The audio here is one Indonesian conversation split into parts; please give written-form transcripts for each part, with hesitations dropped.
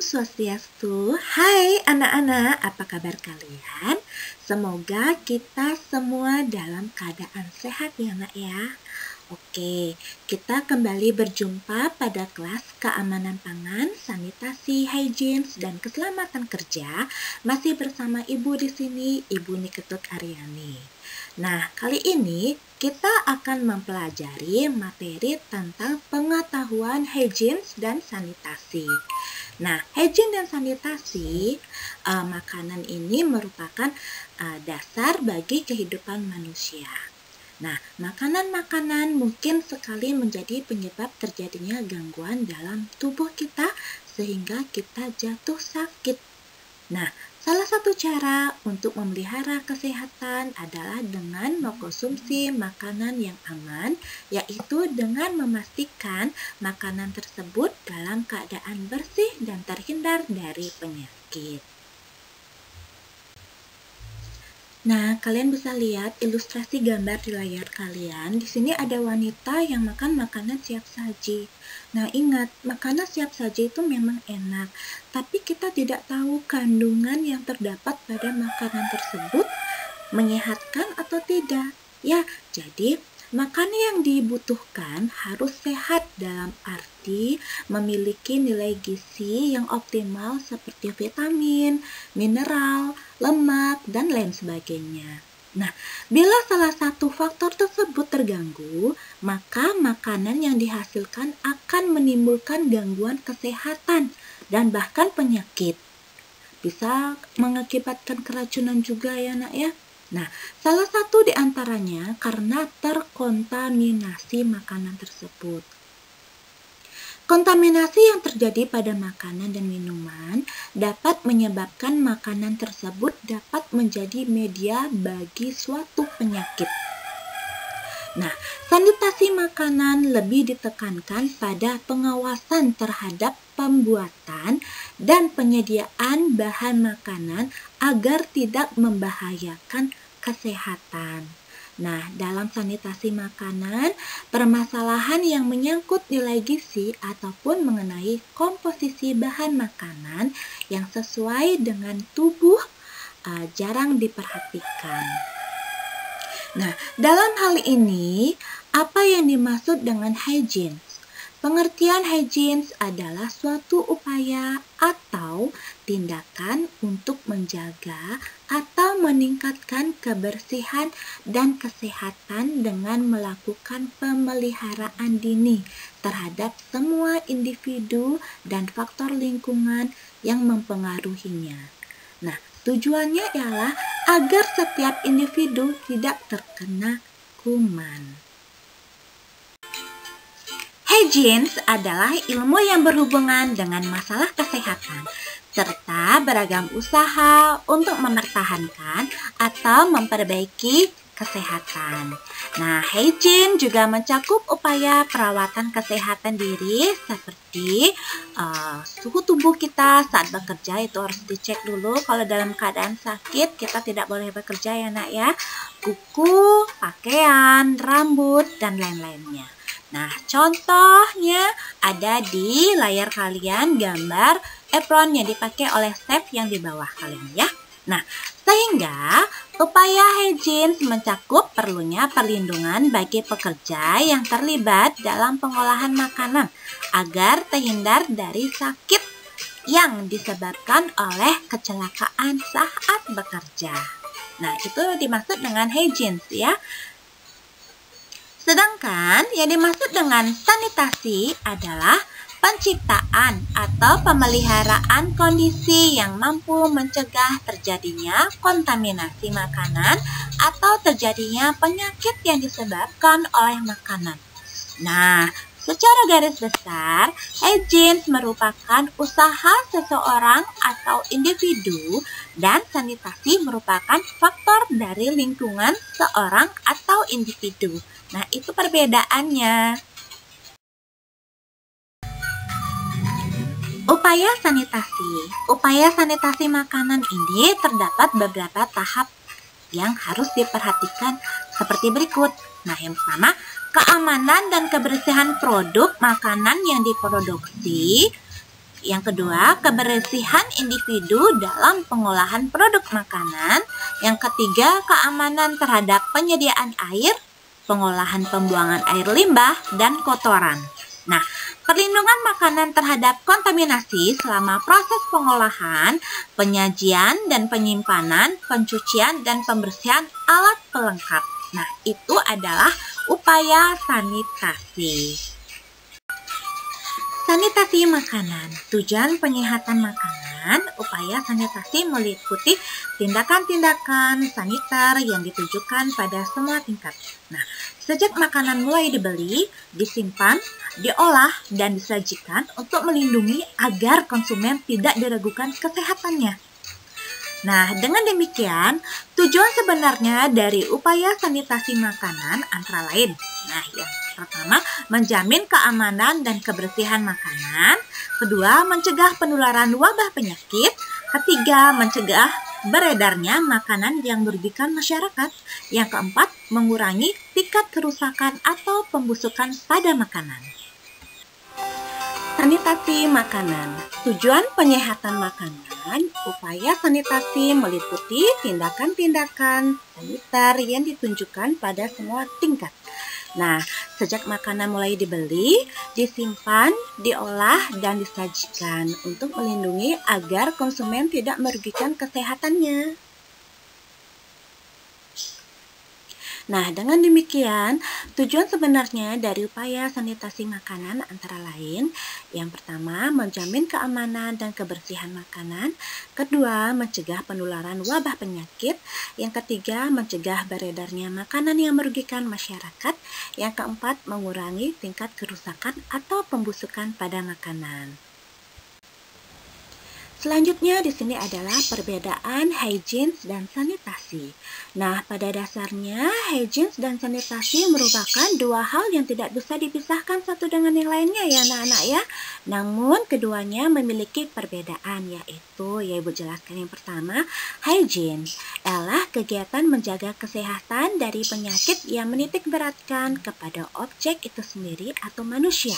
Swastiastu. Hai anak-anak, apa kabar kalian? Semoga kita semua dalam keadaan sehat ya nak ya. Oke, kita kembali berjumpa pada kelas keamanan pangan, sanitasi, hygiene, dan keselamatan kerja. Masih bersama Ibu di sini, Ibu Niketut Aryani. Nah, kali ini kita akan mempelajari materi tentang pengetahuan hygiene dan sanitasi. Nah, hygiene dan sanitasi makanan ini merupakan dasar bagi kehidupan manusia. Nah, makanan-makanan mungkin sekali menjadi penyebab terjadinya gangguan dalam tubuh kita sehingga kita jatuh sakit. Nah, salah satu cara untuk memelihara kesehatan adalah dengan mengkonsumsi makanan yang aman, yaitu dengan memastikan makanan tersebut dalam keadaan bersih dan terhindar dari penyakit. Nah, kalian bisa lihat ilustrasi gambar di layar kalian. Di sini ada wanita yang makan makanan siap saji. Nah, ingat, makanan siap saji itu memang enak, tapi kita tidak tahu kandungan yang terdapat pada makanan tersebut menyehatkan atau tidak. Ya, jadi makanan yang dibutuhkan harus sehat dalam arti memiliki nilai gizi yang optimal seperti vitamin, mineral, lemak, dan lain sebagainya. Nah, bila salah satu faktor tersebut terganggu, maka makanan yang dihasilkan akan menimbulkan gangguan kesehatan dan bahkan penyakit. Bisa mengakibatkan keracunan juga ya nak ya. Nah, salah satu di antaranya karena terkontaminasi makanan tersebut. Kontaminasi yang terjadi pada makanan dan minuman dapat menyebabkan makanan tersebut dapat menjadi media bagi suatu penyakit. Nah, sanitasi makanan lebih ditekankan pada pengawasan terhadap pembuatan dan penyediaan bahan makanan agar tidak membahayakan kesehatan. Nah, dalam sanitasi makanan, permasalahan yang menyangkut nilai gizi ataupun mengenai komposisi bahan makanan yang sesuai dengan tubuh jarang diperhatikan. Nah, dalam hal ini, apa yang dimaksud dengan hygiene? Pengertian hygiene adalah suatu upaya atau tindakan untuk menjaga atau meningkatkan kebersihan dan kesehatan dengan melakukan pemeliharaan dini terhadap semua individu dan faktor lingkungan yang mempengaruhinya. Nah, tujuannya ialah agar setiap individu tidak terkena kuman. Hygiene adalah ilmu yang berhubungan dengan masalah kesehatan, serta beragam usaha untuk mempertahankan atau memperbaiki kesehatan. Nah, hygiene juga mencakup upaya perawatan kesehatan diri seperti suhu tubuh kita saat bekerja itu harus dicek dulu. Kalau dalam keadaan sakit kita tidak boleh bekerja ya nak ya. Kuku, pakaian, rambut, dan lain-lainnya. Nah, contohnya ada di layar kalian gambar apron yang dipakai oleh chef yang di bawah kalian ya. Nah, sehingga upaya hygiene mencakup perlunya perlindungan bagi pekerja yang terlibat dalam pengolahan makanan agar terhindar dari sakit yang disebabkan oleh kecelakaan saat bekerja. Nah, itu dimaksud dengan hygiene ya. Sedangkan yang dimaksud dengan sanitasi adalah penciptaan atau pemeliharaan kondisi yang mampu mencegah terjadinya kontaminasi makanan atau terjadinya penyakit yang disebabkan oleh makanan. Nah, secara garis besar, hygiene merupakan usaha seseorang atau individu dan sanitasi merupakan faktor dari lingkungan seorang atau individu. Nah, itu perbedaannya. Upaya sanitasi makanan ini terdapat beberapa tahap yang harus diperhatikan seperti berikut. Nah, yang pertama, keamanan dan kebersihan produk makanan yang diproduksi Yang kedua, kebersihan individu dalam pengolahan produk makanan. Yang ketiga, keamanan terhadap penyediaan air, pengolahan pembuangan air limbah, dan kotoran. Nah, perlindungan makanan terhadap kontaminasi selama proses pengolahan, penyajian dan penyimpanan, pencucian dan pembersihan alat pelengkap. Nah, itu adalah upaya sanitasi. Sanitasi makanan. Tujuan penyehatan makanan, upaya sanitasi meliputi tindakan-tindakan saniter yang ditujukan pada semua tingkat. Nah, sejak makanan mulai dibeli, disimpan, diolah, dan disajikan untuk melindungi agar konsumen tidak diragukan kesehatannya. Nah, dengan demikian, tujuan sebenarnya dari upaya sanitasi makanan antara lain. Nah, yang pertama, menjamin keamanan dan kebersihan makanan. Kedua, mencegah penularan wabah penyakit. Ketiga, mencegah beredarnya makanan yang merugikan masyarakat. Yang keempat, mengurangi tingkat kerusakan atau pembusukan pada makanan. Sanitasi makanan. Tujuan penyehatan makanan, upaya sanitasi meliputi tindakan-tindakan saniter yang ditunjukkan pada semua tingkat. Nah, sejak makanan mulai dibeli, disimpan, diolah, dan disajikan untuk melindungi agar konsumen tidak merugikan kesehatannya. Nah, dengan demikian, tujuan sebenarnya dari upaya sanitasi makanan antara lain, yang pertama, menjamin keamanan dan kebersihan makanan. Kedua, mencegah penularan wabah penyakit. Yang ketiga, mencegah beredarnya makanan yang merugikan masyarakat. Yang keempat, mengurangi tingkat kerusakan atau pembusukan pada makanan. Selanjutnya di sini adalah perbedaan hygiene dan sanitasi. Nah, pada dasarnya hygiene dan sanitasi merupakan dua hal yang tidak bisa dipisahkan satu dengan yang lainnya ya anak-anak ya. Namun keduanya memiliki perbedaan, yaitu Ibu jelaskan yang pertama, hygiene adalah kegiatan menjaga kesehatan dari penyakit yang menitik beratkan kepada objek itu sendiri atau manusia.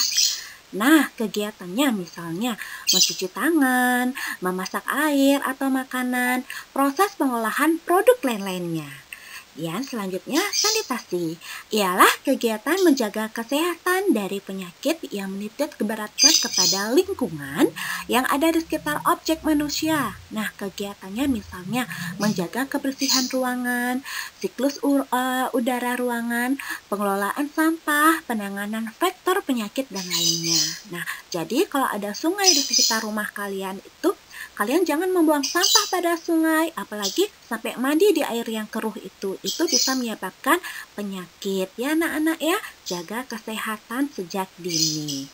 Nah, kegiatannya misalnya mencuci tangan, memasak air atau makanan, proses pengolahan produk lain-lainnya. Yang selanjutnya, sanitasi ialah kegiatan menjaga kesehatan dari penyakit yang menitik beratkan kepada lingkungan yang ada di sekitar objek manusia. Nah, kegiatannya misalnya menjaga kebersihan ruangan, siklus udara ruangan, pengelolaan sampah, penanganan faktor penyakit, dan lainnya. Nah, jadi kalau ada sungai di sekitar rumah kalian itu, kalian jangan membuang sampah pada sungai, apalagi sampai mandi di air yang keruh itu bisa menyebabkan penyakit. Ya anak-anak ya, jaga kesehatan sejak dini.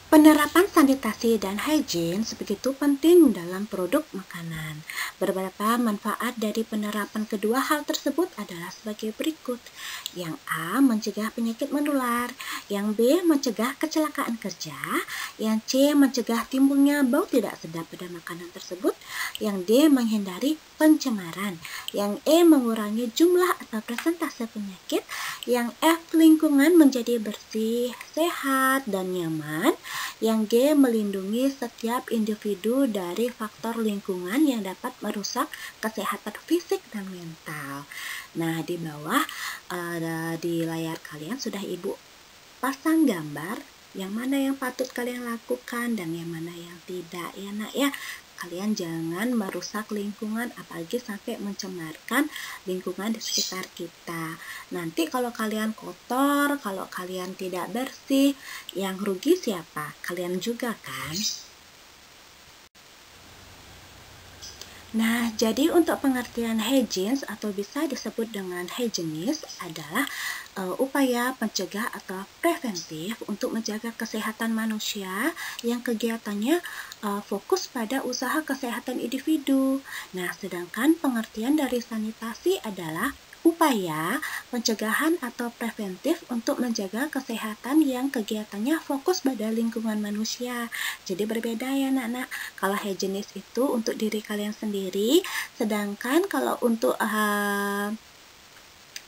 Penerapan sanitasi dan hygiene sebegitu penting dalam produk makanan. Beberapa manfaat dari penerapan kedua hal tersebut adalah sebagai berikut. Yang A, mencegah penyakit menular. Yang B, mencegah kecelakaan kerja. Yang C, mencegah timbulnya bau tidak sedap pada makanan tersebut. Yang D, menghindari pencemaran. Yang E, mengurangi jumlah atau persentase penyakit. Yang F, lingkungan menjadi bersih, sehat, dan nyaman. Yang G, melindungi setiap individu dari faktor lingkungan yang dapat merusak kesehatan fisik dan mental. Nah, di bawah di layar kalian sudah Ibu pasang gambar yang mana yang patut kalian lakukan dan yang mana yang tidak ya nak ya. Kalian jangan merusak lingkungan, apalagi sampai mencemarkan lingkungan di sekitar kita. Nanti kalau kalian kotor, kalau kalian tidak bersih, yang rugi siapa? Kalian juga kan? Nah, jadi untuk pengertian hygiene atau bisa disebut dengan hygienis adalah upaya pencegah atau preventif untuk menjaga kesehatan manusia yang kegiatannya fokus pada usaha kesehatan individu. Nah, sedangkan pengertian dari sanitasi adalah upaya pencegahan atau preventif untuk menjaga kesehatan yang kegiatannya fokus pada lingkungan manusia. Jadi berbeda ya anak-anak. Kalau hygienis itu untuk diri kalian sendiri, sedangkan kalau untuk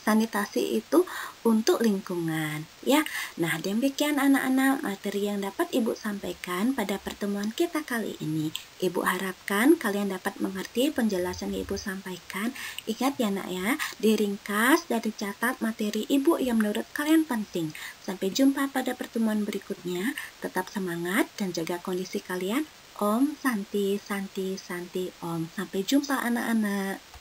sanitasi itu untuk lingkungan, ya. Nah, demikian anak-anak materi yang dapat Ibu sampaikan pada pertemuan kita kali ini. Ibu harapkan kalian dapat mengerti penjelasan yang Ibu sampaikan. Ingat ya nak ya, diringkas dan dicatat materi Ibu yang menurut kalian penting. Sampai jumpa pada pertemuan berikutnya. Tetap semangat dan jaga kondisi kalian. Om Santi, Santi, Santi, Om. Sampai jumpa anak-anak.